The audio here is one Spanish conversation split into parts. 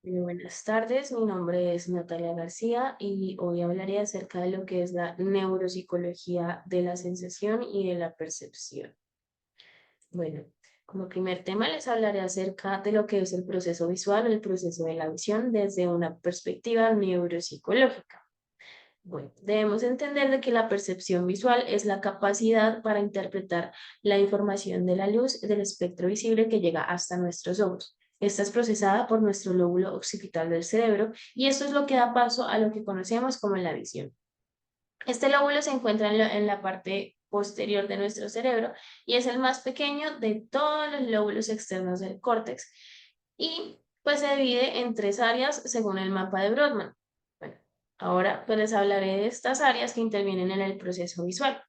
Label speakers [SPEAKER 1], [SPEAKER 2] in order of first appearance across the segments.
[SPEAKER 1] Muy buenas tardes, mi nombre es Natalia García y hoy hablaré acerca de lo que es la neuropsicología de la sensación y de la percepción. Bueno, como primer tema les hablaré acerca de lo que es el proceso visual, el proceso de la visión desde una perspectiva neuropsicológica. Bueno, debemos entender de que la percepción visual es la capacidad para interpretar la información de la luz del espectro visible que llega hasta nuestros ojos. Esta es procesada por nuestro lóbulo occipital del cerebro y esto es lo que da paso a lo que conocemos como la visión. Este lóbulo se encuentra en la parte posterior de nuestro cerebro y es el más pequeño de todos los lóbulos externos del córtex y pues se divide en tres áreas según el mapa de Brodmann. Bueno, ahora pues les hablaré de estas áreas que intervienen en el proceso visual.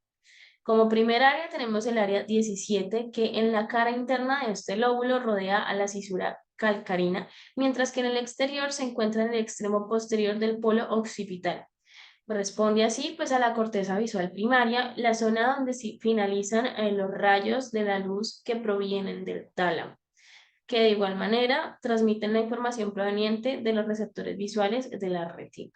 [SPEAKER 1] Como primer área tenemos el área 17 que en la cara interna de este lóbulo rodea a la cisura calcarina, mientras que en el exterior se encuentra en el extremo posterior del polo occipital. Corresponde así pues a la corteza visual primaria, la zona donde finalizan los rayos de la luz que provienen del tálamo, que de igual manera transmiten la información proveniente de los receptores visuales de la retina.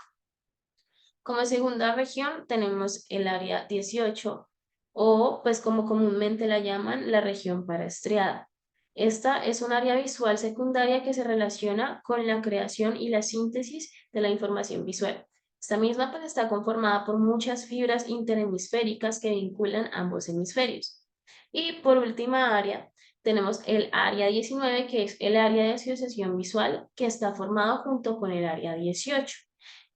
[SPEAKER 1] Como segunda región tenemos el área 18 o pues como comúnmente la llaman la región paraestriada. Esta es un área visual secundaria que se relaciona con la creación y la síntesis de la información visual. Esta misma pues está conformada por muchas fibras interhemisféricas que vinculan ambos hemisferios. Y por última área tenemos el área 19 que es el área de asociación visual que está formado junto con el área 18.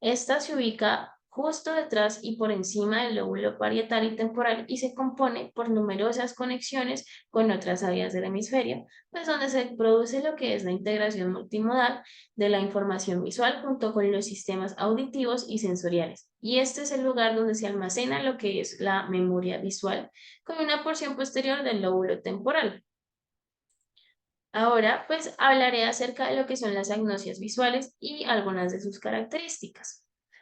[SPEAKER 1] Esta se ubica justo detrás y por encima del lóbulo parietal y temporal y se compone por numerosas conexiones con otras áreas del hemisferio, pues donde se produce lo que es la integración multimodal de la información visual junto con los sistemas auditivos y sensoriales. Y este es el lugar donde se almacena lo que es la memoria visual con una porción posterior del lóbulo temporal. Ahora, pues hablaré acerca de lo que son las agnosias visuales y algunas de sus características.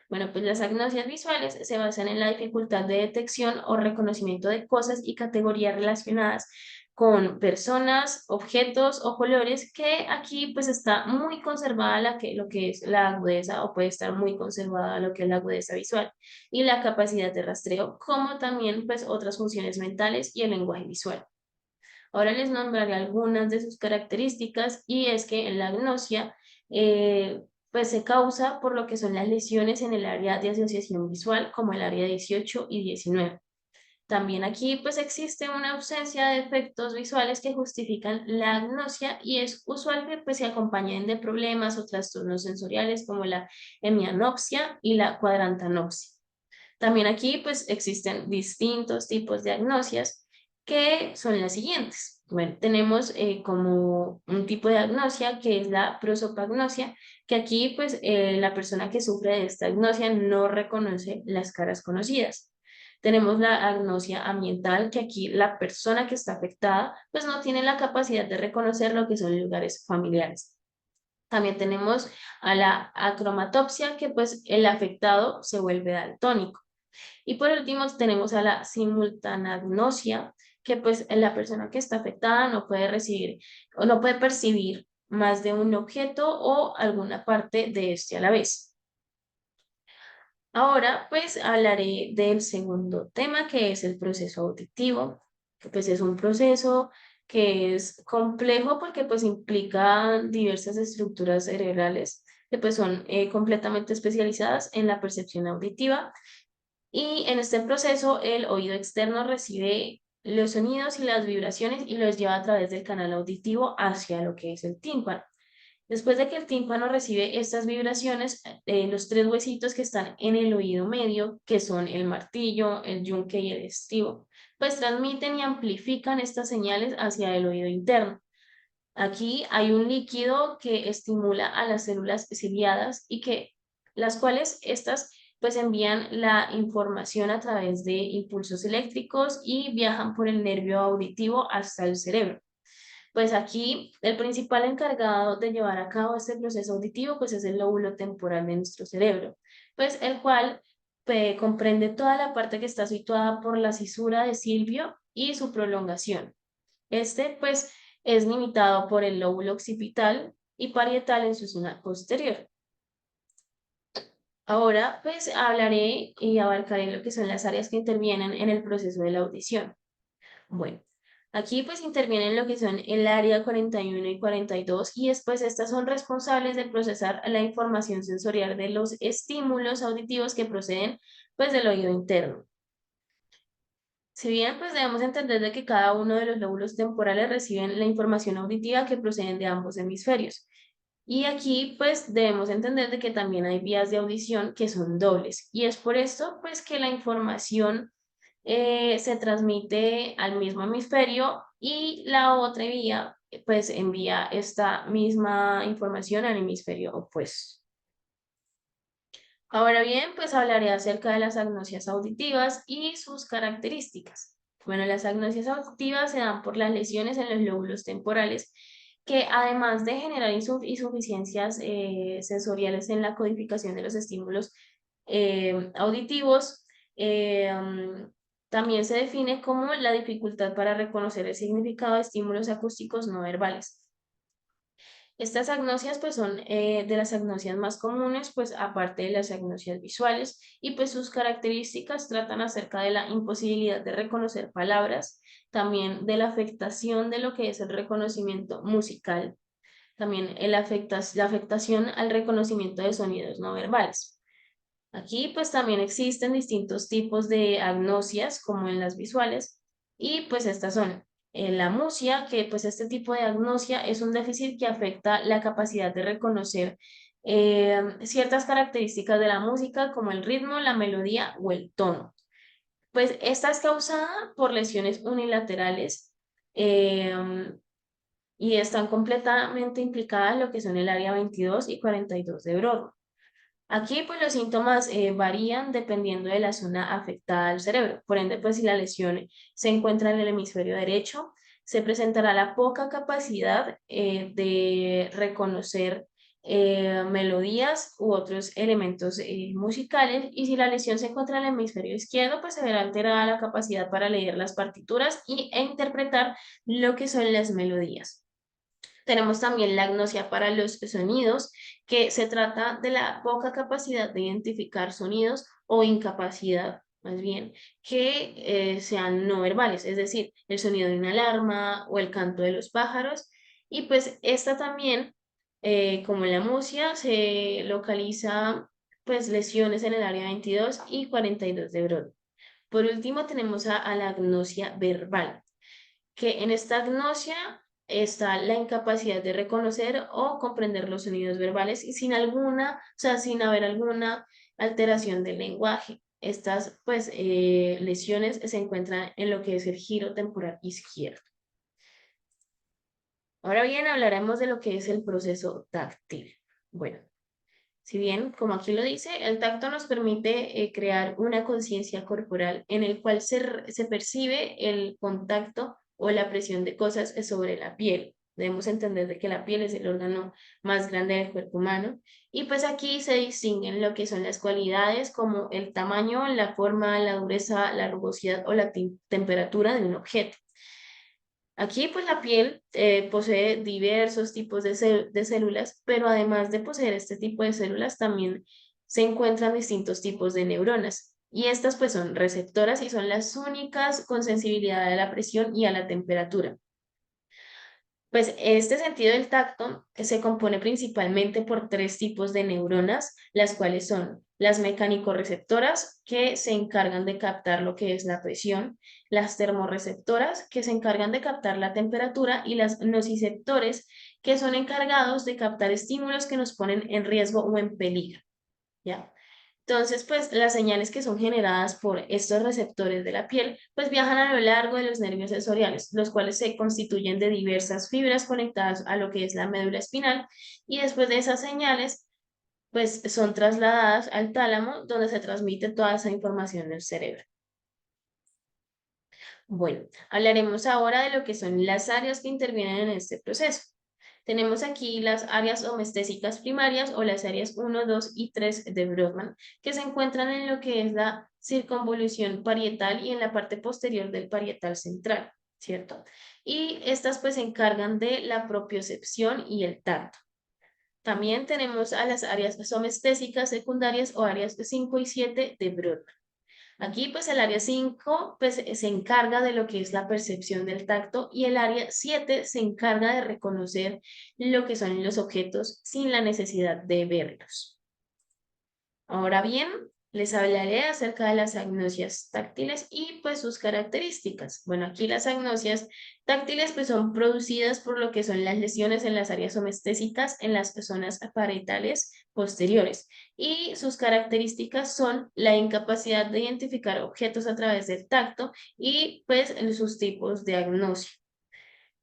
[SPEAKER 1] Bueno, pues las agnosias visuales se basan en la dificultad de detección o reconocimiento de cosas y categorías relacionadas con personas, objetos o colores, que aquí pues está muy conservada lo que es la agudeza o puede estar muy conservada lo que es la agudeza visual y la capacidad de rastreo, como también pues otras funciones mentales y el lenguaje visual. Ahora les nombraré algunas de sus características y es que en la agnosia pues se causa por lo que son las lesiones en el área de asociación visual como el área 18 y 19. También aquí pues existe una ausencia de efectos visuales que justifican la agnosia y es usual que pues se acompañen de problemas o trastornos sensoriales como la hemianopsia y la cuadrantanopsia. También aquí pues existen distintos tipos de agnosias que son las siguientes. Bueno, tenemos como un tipo de agnosia que es la prosopagnosia, que aquí pues la persona que sufre de esta agnosia no reconoce las caras conocidas. Tenemos la agnosia ambiental, que aquí la persona que está afectada pues no tiene la capacidad de reconocer lo que son lugares familiares. También tenemos a la acromatopsia, que pues el afectado se vuelve daltónico. Y por último tenemos a la simultanagnosia, que pues la persona que está afectada no puede recibir o no puede percibir más de un objeto o alguna parte de este a la vez. Ahora pues hablaré del segundo tema que es el proceso auditivo, que pues es un proceso que es complejo porque pues implica diversas estructuras cerebrales que pues son completamente especializadas en la percepción auditiva y en este proceso, el oído externo recibe los sonidos y las vibraciones y los lleva a través del canal auditivo hacia lo que es el tímpano. Después de que el tímpano recibe estas vibraciones, los tres huesitos que están en el oído medio, que son el martillo, el yunque y el estribo, pues transmiten y amplifican estas señales hacia el oído interno. Aquí hay un líquido que estimula a las células ciliadas y que las cuales estas pues envían la información a través de impulsos eléctricos y viajan por el nervio auditivo hasta el cerebro. Pues aquí el principal encargado de llevar a cabo este proceso auditivo pues es el lóbulo temporal de nuestro cerebro, pues el cual comprende toda la parte que está situada por la cisura de Silvio y su prolongación. Este, pues, es limitado por el lóbulo occipital y parietal en su zona posterior. Ahora, pues hablaré y abarcaré lo que son las áreas que intervienen en el proceso de la audición. Bueno, aquí pues intervienen lo que son el área 41 y 42 y después estas son responsables de procesar la información sensorial de los estímulos auditivos que proceden pues del oído interno. Si bien pues debemos entender de que cada uno de los lóbulos temporales reciben la información auditiva que proceden de ambos hemisferios. Y aquí pues debemos entender de que también hay vías de audición que son dobles y es por esto pues que la información se transmite al mismo hemisferio y la otra vía pues envía esta misma información al hemisferio opuesto. Ahora bien, pues hablaré acerca de las agnosias auditivas y sus características. Bueno, las agnosias auditivas se dan por las lesiones en los lóbulos temporales que además de generar insuficiencias sensoriales en la codificación de los estímulos auditivos, también se define como la dificultad para reconocer el significado de estímulos acústicos no verbales. Estas agnosias pues son de las agnosias más comunes, pues aparte de las agnosias visuales, y pues sus características tratan acerca de la imposibilidad de reconocer palabras, también de la afectación de lo que es el reconocimiento musical, también la afectación al reconocimiento de sonidos no verbales. Aquí pues también existen distintos tipos de agnosias, como en las visuales, y pues estas son la amusia, que pues este tipo de agnosia es un déficit que afecta la capacidad de reconocer ciertas características de la música, como el ritmo, la melodía o el tono. Pues esta es causada por lesiones unilaterales y están completamente implicadas en lo que son el área 22 y 42 de Broca. Aquí, pues los síntomas varían dependiendo de la zona afectada del cerebro. Por ende, pues si la lesión se encuentra en el hemisferio derecho, se presentará la poca capacidad de reconocer melodías u otros elementos musicales. Y si la lesión se encuentra en el hemisferio izquierdo, pues se verá alterada la capacidad para leer las partituras e interpretar lo que son las melodías. Tenemos también la agnosia para los sonidos, que se trata de la poca capacidad de identificar sonidos o incapacidad, más bien, que sean no verbales, es decir, el sonido de una alarma o el canto de los pájaros. Y pues esta también, como en la musia, se localiza pues lesiones en el área 22 y 42 de Broca. Por último, tenemos a la agnosia verbal, que en esta agnosia está la incapacidad de reconocer o comprender los sonidos verbales y sin alguna, o sea, sin haber alguna alteración del lenguaje. Estas, pues, lesiones se encuentran en lo que es el giro temporal izquierdo. Ahora bien, hablaremos de lo que es el proceso táctil. Bueno, si bien, como aquí lo dice, el tacto nos permite crear una conciencia corporal en el cual se percibe el contacto o la presión de cosas sobre la piel. Debemos entender de que la piel es el órgano más grande del cuerpo humano. Y pues aquí se distinguen lo que son las cualidades como el tamaño, la forma, la dureza, la rugosidad o la temperatura de un objeto. Aquí, pues la piel posee diversos tipos de células, pero además de poseer este tipo de células, también se encuentran distintos tipos de neuronas. Y estas, pues, son receptoras y son las únicas con sensibilidad a la presión y a la temperatura. Pues este sentido del tacto se compone principalmente por tres tipos de neuronas, las cuales son las mecánico-receptoras, que se encargan de captar lo que es la presión, las termorreceptoras, que se encargan de captar la temperatura, y las nociceptores, que son encargados de captar estímulos que nos ponen en riesgo o en peligro, ¿ya? Entonces, pues las señales que son generadas por estos receptores de la piel, pues viajan a lo largo de los nervios sensoriales, los cuales se constituyen de diversas fibras conectadas a lo que es la médula espinal, y después de esas señales, pues son trasladadas al tálamo, donde se transmite toda esa información del cerebro. Bueno, hablaremos ahora de lo que son las áreas que intervienen en este proceso. Tenemos aquí las áreas homestésicas primarias o las áreas 1, 2 y 3 de Brodmann, que se encuentran en lo que es la circunvolución parietal y en la parte posterior del parietal central, ¿cierto? Y estas pues se encargan de la propiocepción y el tacto. También tenemos a las áreas somestésicas secundarias o áreas 5 y 7 de Brodmann. Aquí pues el área 5 pues, se encarga de lo que es la percepción del tacto y el área 7 se encarga de reconocer lo que son los objetos sin la necesidad de verlos. Ahora bien, les hablaré acerca de las agnosias táctiles y pues sus características. Bueno, aquí las agnosias táctiles pues son producidas por lo que son las lesiones en las áreas somestésicas en las zonas parietales posteriores y sus características son la incapacidad de identificar objetos a través del tacto y pues sus tipos de agnosia.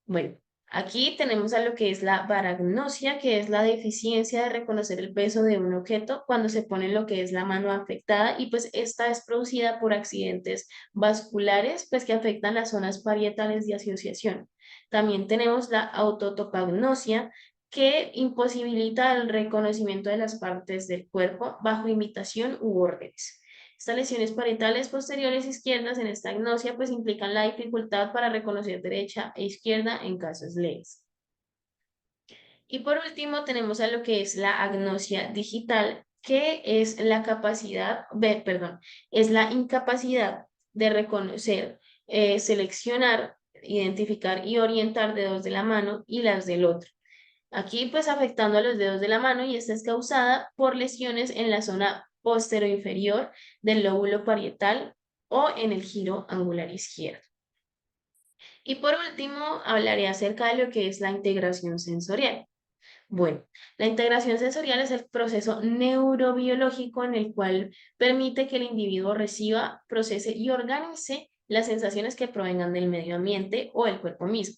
[SPEAKER 1] Bueno, aquí tenemos a lo que es la paragnosia, que es la deficiencia de reconocer el peso de un objeto cuando se pone lo que es la mano afectada y pues esta es producida por accidentes vasculares pues que afectan las zonas parietales de asociación. También tenemos la autotopagnosia, que imposibilita el reconocimiento de las partes del cuerpo bajo imitación u órdenes. Estas lesiones parietales posteriores izquierdas en esta agnosia pues implican la dificultad para reconocer derecha e izquierda en casos leves. Y por último tenemos a lo que es la agnosia digital, que es la capacidad, es la incapacidad de reconocer, seleccionar, identificar y orientar dedos de la mano y las del otro. Aquí pues afectando a los dedos de la mano y esta es causada por lesiones en la zona inferior del lóbulo parietal o en el giro angular izquierdo. Y por último, hablaré acerca de lo que es la integración sensorial. Bueno, la integración sensorial es el proceso neurobiológico en el cual permite que el individuo reciba, procese y organice las sensaciones que provengan del medio ambiente o el cuerpo mismo.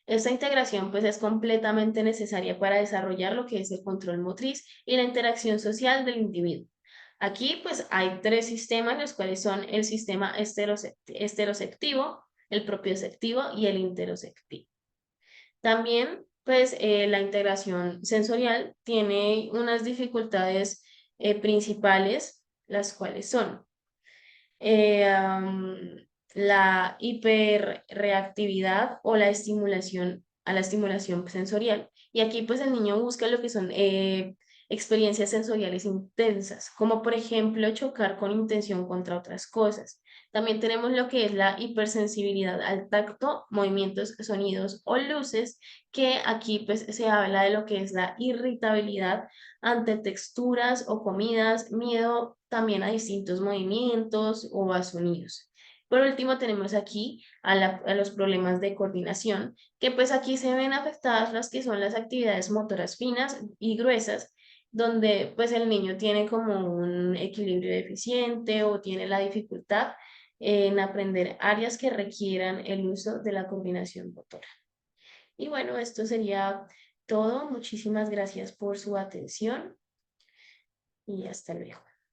[SPEAKER 1] Esta integración pues es completamente necesaria para desarrollar lo que es el control motriz y la interacción social del individuo. Aquí pues hay tres sistemas, los cuales son el sistema esteroceptivo, el propioceptivo y el interoceptivo. También pues la integración sensorial tiene unas dificultades principales, las cuales son eh, la hiperreactividad o la estimulación a la estimulación sensorial. Y aquí pues el niño busca lo que son experiencias sensoriales intensas, como por ejemplo chocar con intención contra otras cosas. También tenemos lo que es la hipersensibilidad al tacto, movimientos, sonidos o luces, que aquí pues se habla de lo que es la irritabilidad ante texturas o comidas, miedo también a distintos movimientos o a sonidos. Por último, tenemos aquí a los problemas de coordinación, que pues aquí se ven afectadas las que son las actividades motoras finas y gruesas, donde pues el niño tiene como un equilibrio deficiente o tiene la dificultad en aprender áreas que requieran el uso de la coordinación motora. Y bueno, esto sería todo. Muchísimas gracias por su atención y hasta luego.